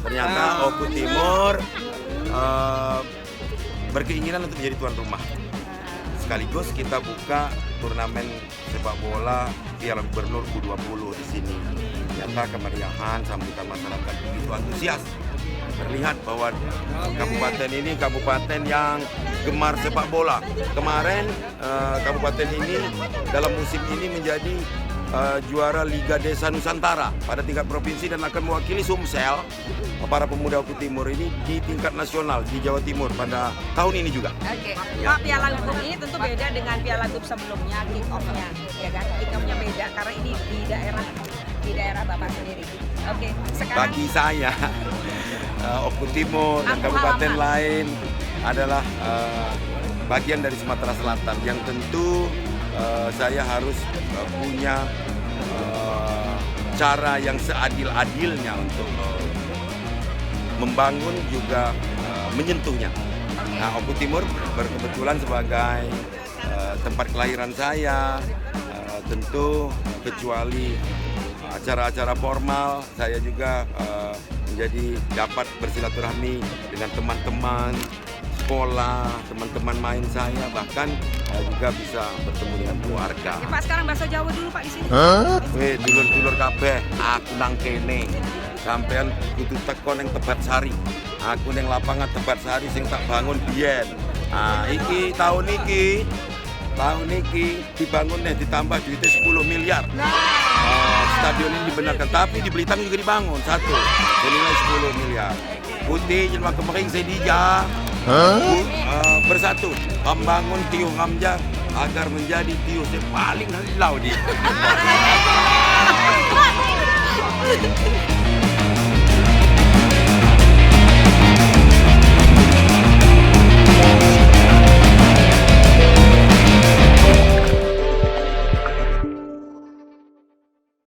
Ternyata Oku Timur berkeinginan untuk menjadi tuan rumah. Sekaligus kita buka turnamen sepak bola Piala Gubernur U20 di sini. Ternyata kemeriahan sambutan masyarakat begitu antusias. Terlihat bahwa kabupaten ini kabupaten yang gemar sepak bola. Kemarin kabupaten ini dalam musim ini menjadi juara Liga Desa Nusantara pada tingkat provinsi dan akan mewakili Sumsel para pemuda Oku Timur ini di tingkat nasional di Jawa Timur pada tahun ini juga. Oke. Pak, Piala Gub ini tentu beda dengan Piala Gub sebelumnya, kick off-nya, ya kan? Kick off-nya beda karena ini di daerah Bapak sendiri. Oke. Sekarang Bagi saya Oku Timur dan kabupaten lain adalah bagian dari Sumatera Selatan yang tentu saya harus punya cara yang seadil-adilnya untuk membangun juga menyentuhnya. Nah, Oku Timur berkebetulan sebagai tempat kelahiran saya, tentu kecuali acara-acara formal, saya juga menjadi dapat bersilaturahmi dengan teman-teman sekolah, teman-teman main saya, bahkan juga bisa bertemu dengan keluarga. Oke, Pak, sekarang bahasa Jawa dulu Pak di sini. Weh, dulur-dulur kabeh, aku nang kene. Sampean kudu teko ning Tebat Sari. Aku ning lapangan Tebat Sari sing tak bangun biyen. Iki tahun iki dibangun ditambah duitnya 10 miliar. Stadion ini dibenarkan, tapi di Blitar juga dibangun satu senilai 10 miliar. Putih jelma kemering sedija bersatu membangun Tio Ngamja agar menjadi Tio yang paling halau di